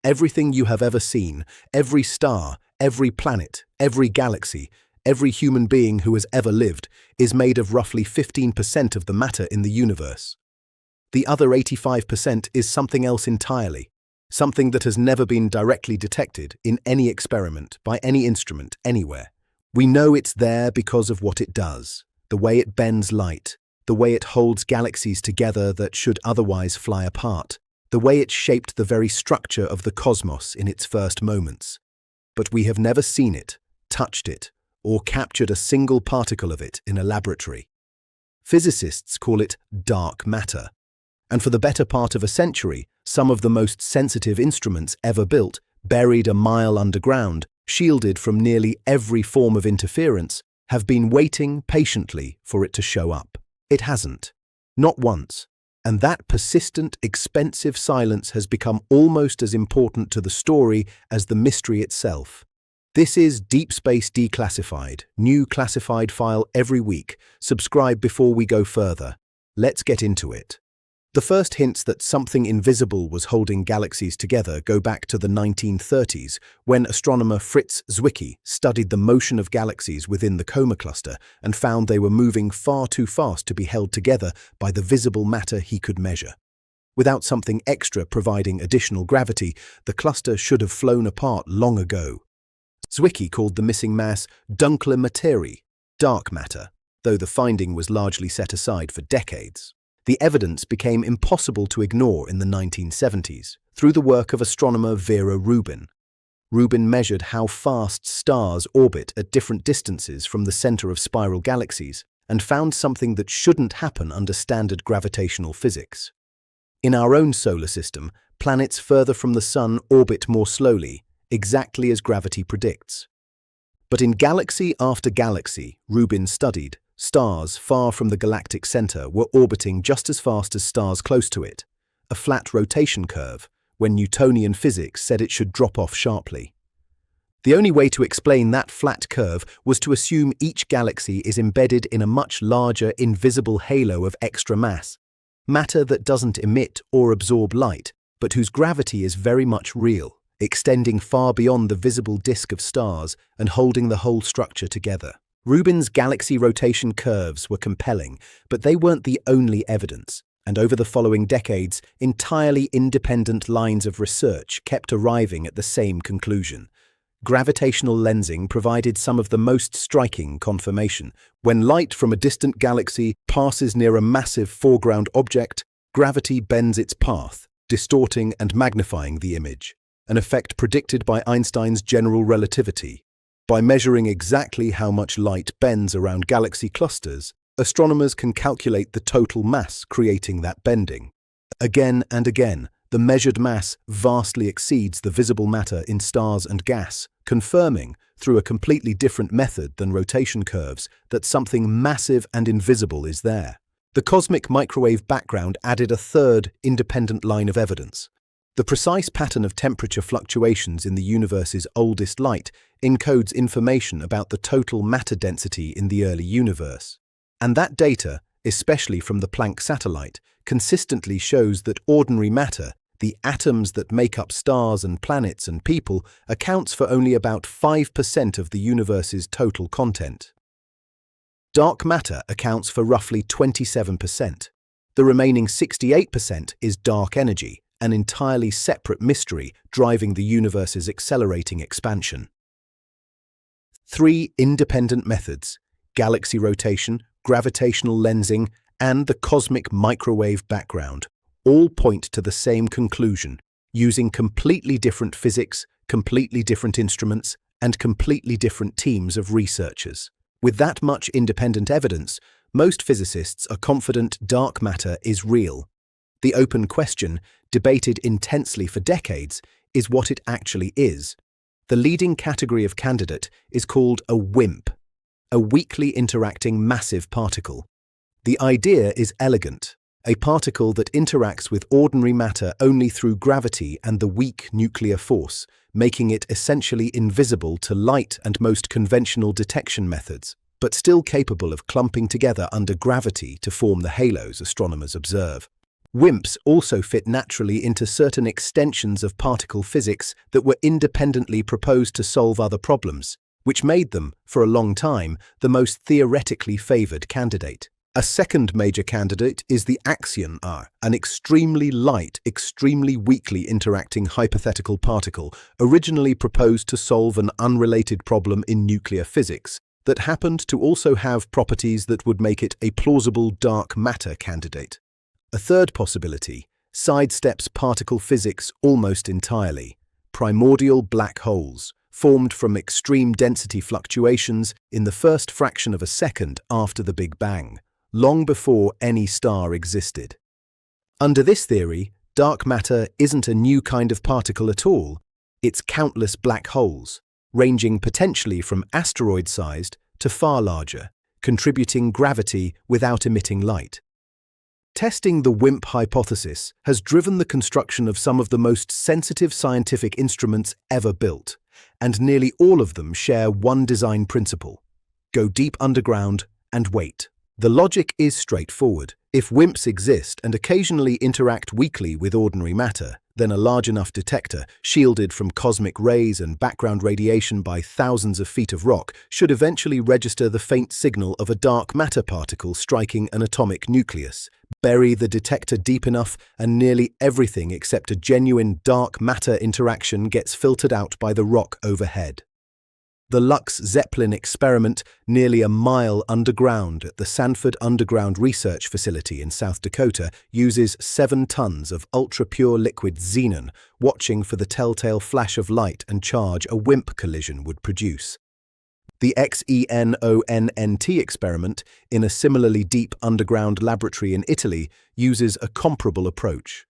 Everything you have ever seen, every star, every planet, every galaxy, every human being who has ever lived, is made of roughly 15% of the matter in the universe. The other 85% is something else entirely, something that has never been directly detected in any experiment, by any instrument, anywhere. We know it's there because of what it does, the way it bends light, the way it holds galaxies together that should otherwise fly apart, the way it shaped the very structure of the cosmos in its first moments. But we have never seen it, touched it, or captured a single particle of it in a laboratory. Physicists call it dark matter. And for the better part of a century, some of the most sensitive instruments ever built, buried a mile underground, shielded from nearly every form of interference, have been waiting patiently for it to show up. It hasn't. Not once. And that persistent, expensive silence has become almost as important to the story as the mystery itself. This is Deep Space Declassified, new classified file every week. Subscribe before we go further. Let's get into it. The first hints that something invisible was holding galaxies together go back to the 1930s, when astronomer Fritz Zwicky studied the motion of galaxies within the Coma cluster and found they were moving far too fast to be held together by the visible matter he could measure. Without something extra providing additional gravity, the cluster should have flown apart long ago. Zwicky called the missing mass dunkle materie, dark matter, though the finding was largely set aside for decades. The evidence became impossible to ignore in the 1970s through the work of astronomer Vera Rubin. Rubin measured how fast stars orbit at different distances from the center of spiral galaxies and found something that shouldn't happen under standard gravitational physics. In our own solar system, planets further from the Sun orbit more slowly, exactly as gravity predicts. But in galaxy after galaxy, Rubin studied, stars far from the galactic center were orbiting just as fast as stars close to it, a flat rotation curve, when Newtonian physics said it should drop off sharply. The only way to explain that flat curve was to assume each galaxy is embedded in a much larger, invisible halo of extra mass, matter that doesn't emit or absorb light, but whose gravity is very much real, extending far beyond the visible disk of stars and holding the whole structure together. Rubin's galaxy rotation curves were compelling, but they weren't the only evidence, and over the following decades, entirely independent lines of research kept arriving at the same conclusion. Gravitational lensing provided some of the most striking confirmation. When light from a distant galaxy passes near a massive foreground object, gravity bends its path, distorting and magnifying the image, an effect predicted by Einstein's general relativity. By measuring exactly how much light bends around galaxy clusters, astronomers can calculate the total mass creating that bending. Again and again, the measured mass vastly exceeds the visible matter in stars and gas, confirming, through a completely different method than rotation curves, that something massive and invisible is there. The cosmic microwave background added a third, independent line of evidence. The precise pattern of temperature fluctuations in the universe's oldest light encodes information about the total matter density in the early universe. And that data, especially from the Planck satellite, consistently shows that ordinary matter, the atoms that make up stars and planets and people, accounts for only about 5% of the universe's total content. Dark matter accounts for roughly 27%. The remaining 68% is dark energy, an entirely separate mystery driving the universe's accelerating expansion. 3 independent methods, galaxy rotation, gravitational lensing, and the cosmic microwave background, all point to the same conclusion, using completely different physics, completely different instruments, and completely different teams of researchers. With that much independent evidence, most physicists are confident dark matter is real. The open question, debated intensely for decades, is what it actually is. The leading category of candidate is called a WIMP, a weakly interacting massive particle. The idea is elegant, a particle that interacts with ordinary matter only through gravity and the weak nuclear force, making it essentially invisible to light and most conventional detection methods, but still capable of clumping together under gravity to form the halos astronomers observe. WIMPs also fit naturally into certain extensions of particle physics that were independently proposed to solve other problems, which made them, for a long time, the most theoretically favored candidate. A second major candidate is the Axion, an extremely light, extremely weakly interacting hypothetical particle originally proposed to solve an unrelated problem in nuclear physics that happened to also have properties that would make it a plausible dark matter candidate. A third possibility sidesteps particle physics almost entirely: primordial black holes, formed from extreme density fluctuations in the first fraction of a second after the Big Bang, long before any star existed. Under this theory, dark matter isn't a new kind of particle at all. It's countless black holes, ranging potentially from asteroid-sized to far larger, contributing gravity without emitting light. Testing the WIMP hypothesis has driven the construction of some of the most sensitive scientific instruments ever built, and nearly all of them share one design principle: go deep underground and wait. The logic is straightforward. If WIMPs exist and occasionally interact weakly with ordinary matter, then a large enough detector, shielded from cosmic rays and background radiation by thousands of feet of rock, should eventually register the faint signal of a dark matter particle striking an atomic nucleus. Bury the detector deep enough, and nearly everything except a genuine dark matter interaction gets filtered out by the rock overhead. The Lux Zeppelin experiment, nearly a mile underground at the Sanford Underground Research Facility in South Dakota, uses 7 tons of ultra-pure liquid xenon, watching for the telltale flash of light and charge a WIMP collision would produce. The XENONNT experiment, in a similarly deep underground laboratory in Italy, uses a comparable approach.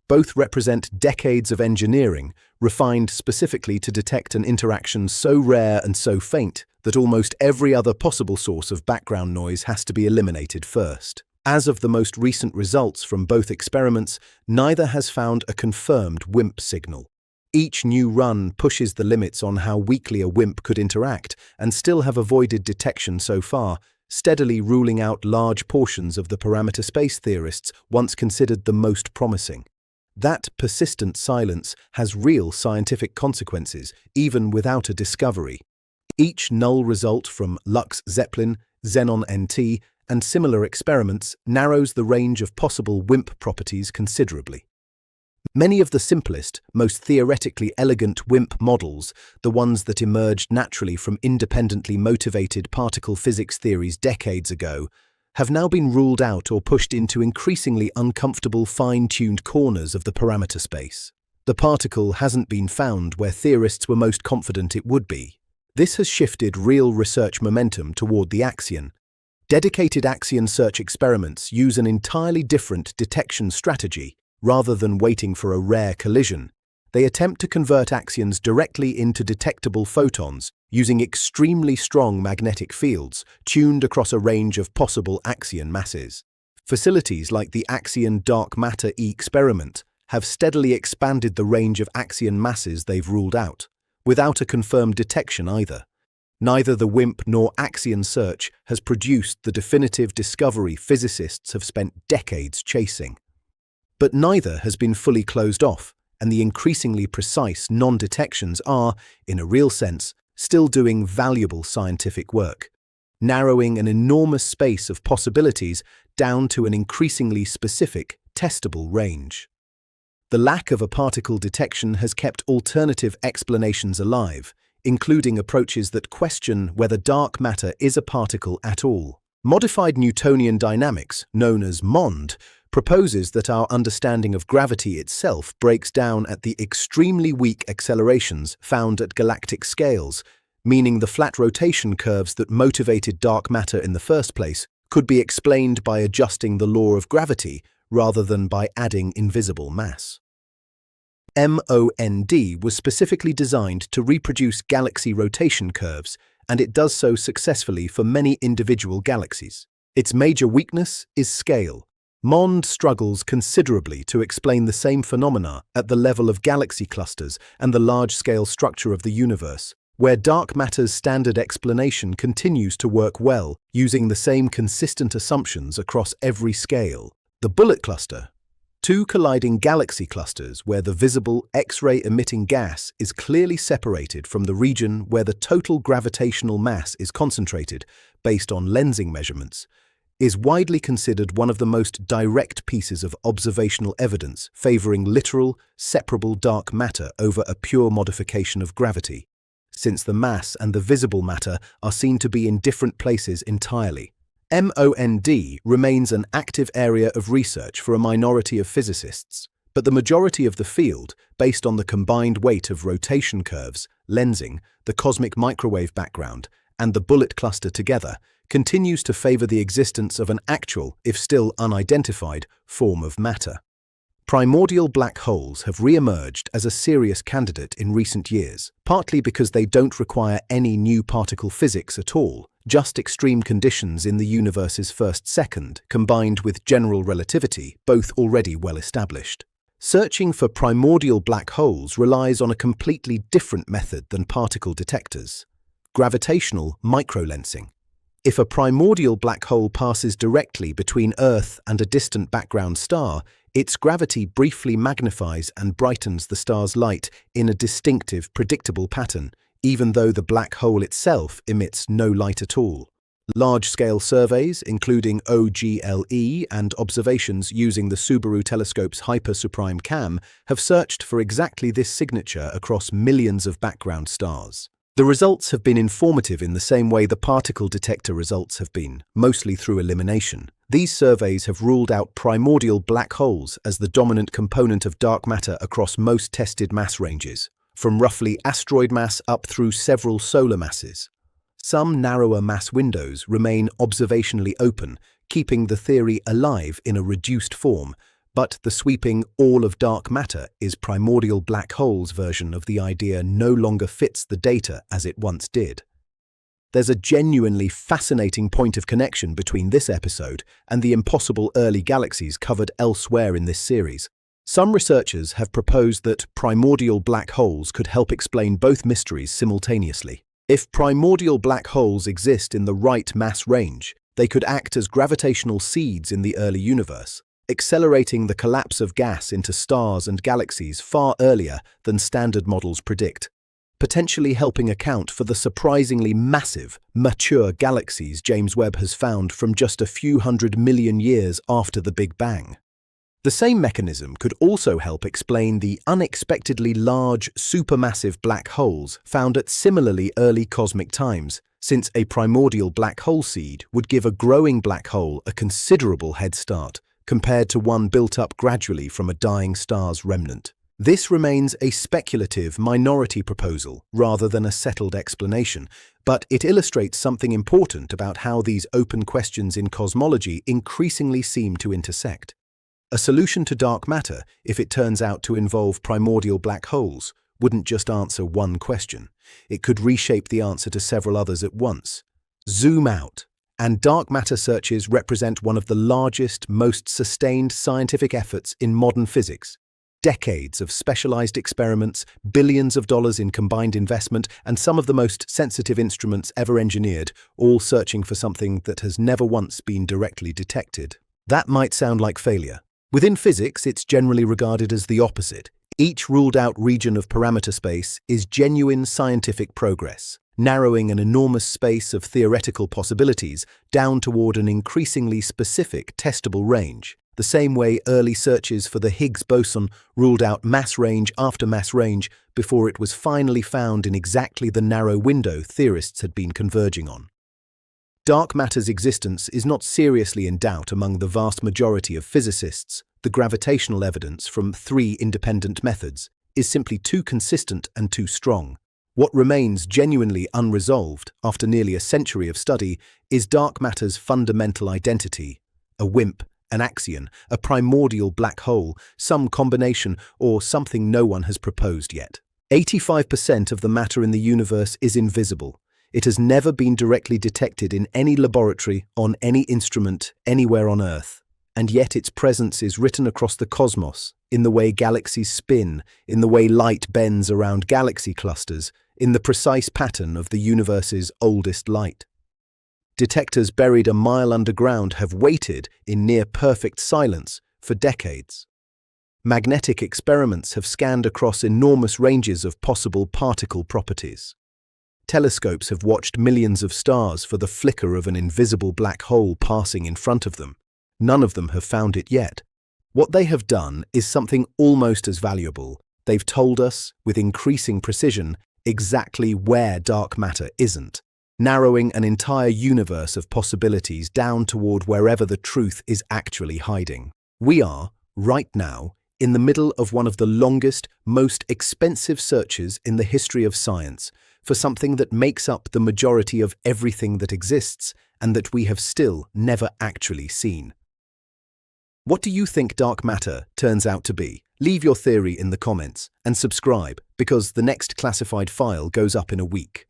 Both represent decades of engineering, refined specifically to detect an interaction so rare and so faint that almost every other possible source of background noise has to be eliminated first. As of the most recent results from both experiments, neither has found a confirmed WIMP signal. Each new run pushes the limits on how weakly a WIMP could interact and still have avoided detection so far, steadily ruling out large portions of the parameter space theorists once considered the most promising. That persistent silence has real scientific consequences, even without a discovery. Each null result from Lux Zeppelin, Xenon NT, and similar experiments narrows the range of possible WIMP properties considerably. Many of the simplest, most theoretically elegant WIMP models, the ones that emerged naturally from independently motivated particle physics theories decades ago, have now been ruled out or pushed into increasingly uncomfortable fine-tuned corners of the parameter space. The particle hasn't been found where theorists were most confident it would be. This has shifted real research momentum toward the Axion. Dedicated Axion search experiments use an entirely different detection strategy. Rather than waiting for a rare collision, they attempt to convert axions directly into detectable photons using extremely strong magnetic fields tuned across a range of possible axion masses. Facilities like the Axion Dark Matter experiment have steadily expanded the range of axion masses they've ruled out, without a confirmed detection either. Neither the WIMP nor Axion search has produced the definitive discovery physicists have spent decades chasing. But neither has been fully closed off, and the increasingly precise non-detections are, in a real sense, still doing valuable scientific work, narrowing an enormous space of possibilities down to an increasingly specific, testable range. The lack of a particle detection has kept alternative explanations alive, including approaches that question whether dark matter is a particle at all. Modified Newtonian dynamics, known as MOND, proposes that our understanding of gravity itself breaks down at the extremely weak accelerations found at galactic scales, meaning the flat rotation curves that motivated dark matter in the first place could be explained by adjusting the law of gravity rather than by adding invisible mass. MOND was specifically designed to reproduce galaxy rotation curves, and it does so successfully for many individual galaxies. Its major weakness is scale. MOND struggles considerably to explain the same phenomena at the level of galaxy clusters and the large-scale structure of the universe, where dark matter's standard explanation continues to work well, using the same consistent assumptions across every scale. The bullet cluster, Two colliding galaxy clusters where the visible X-ray emitting gas is clearly separated from the region where the total gravitational mass is concentrated based on lensing measurements, is widely considered one of the most direct pieces of observational evidence favoring literal, separable dark matter over a pure modification of gravity, since the mass and the visible matter are seen to be in different places entirely. MOND remains an active area of research for a minority of physicists, but the majority of the field, based on the combined weight of rotation curves, lensing, the cosmic microwave background, and the bullet cluster together, continues to favor the existence of an actual, if still unidentified, form of matter. Primordial black holes have re-emerged as a serious candidate in recent years, partly because they don't require any new particle physics at all, just extreme conditions in the universe's first second, combined with general relativity, both already well established. Searching for primordial black holes relies on a completely different method than particle detectors: gravitational microlensing. If a primordial black hole passes directly between Earth and a distant background star, its gravity briefly magnifies and brightens the star's light in a distinctive, predictable pattern, even though the black hole itself emits no light at all. Large-scale surveys, including OGLE and observations using the Subaru telescope's Hyper-Suprime Cam, have searched for exactly this signature across millions of background stars. The results have been informative in the same way the particle detector results have been, mostly through elimination. These surveys have ruled out primordial black holes as the dominant component of dark matter across most tested mass ranges, from roughly asteroid mass up through several solar masses. Some narrower mass windows remain observationally open, keeping the theory alive in a reduced form, but the sweeping all of dark matter is primordial black holes version of the idea no longer fits the data as it once did. There's a genuinely fascinating point of connection between this episode and the impossible early galaxies covered elsewhere in this series. Some researchers have proposed that primordial black holes could help explain both mysteries simultaneously. If primordial black holes exist in the right mass range, they could act as gravitational seeds in the early universe, accelerating the collapse of gas into stars and galaxies far earlier than standard models predict, potentially helping account for the surprisingly massive, mature galaxies James Webb has found from just a few 100 million years after the Big Bang. The same mechanism could also help explain the unexpectedly large, supermassive black holes found at similarly early cosmic times, since a primordial black hole seed would give a growing black hole a considerable head start, compared to one built up gradually from a dying star's remnant. This remains a speculative minority proposal rather than a settled explanation, but it illustrates something important about how these open questions in cosmology increasingly seem to intersect. A solution to dark matter, if it turns out to involve primordial black holes, wouldn't just answer one question. It could reshape the answer to several others at once. Zoom out. And dark matter searches represent one of the largest, most sustained scientific efforts in modern physics. Decades of specialized experiments, billions of dollars in combined investment, and some of the most sensitive instruments ever engineered, all searching for something that has never once been directly detected. That might sound like failure. Within physics, it's generally regarded as the opposite. Each ruled-out region of parameter space is genuine scientific progress, narrowing an enormous space of theoretical possibilities down toward an increasingly specific testable range, the same way early searches for the Higgs boson ruled out mass range after mass range before it was finally found in exactly the narrow window theorists had been converging on. Dark matter's existence is not seriously in doubt among the vast majority of physicists. The gravitational evidence from 3 independent methods is simply too consistent and too strong. What remains genuinely unresolved after nearly a century of study is dark matter's fundamental identity: a WIMP, an axion, a primordial black hole, some combination, or something no one has proposed yet. 85% of the matter in the universe is invisible. It has never been directly detected in any laboratory, on any instrument, anywhere on Earth. And yet its presence is written across the cosmos, in the way galaxies spin, in the way light bends around galaxy clusters, in the precise pattern of the universe's oldest light. Detectors buried a mile underground have waited in near-perfect silence for decades. Magnetic experiments have scanned across enormous ranges of possible particle properties. Telescopes have watched millions of stars for the flicker of an invisible black hole passing in front of them. None of them have found it yet. What they have done is something almost as valuable. They've told us, with increasing precision, exactly where dark matter isn't, narrowing an entire universe of possibilities down toward wherever the truth is actually hiding. We are, right now, in the middle of one of the longest, most expensive searches in the history of science for something that makes up the majority of everything that exists and that we have still never actually seen. What do you think dark matter turns out to be? Leave your theory in the comments and subscribe because the next classified file goes up in a week.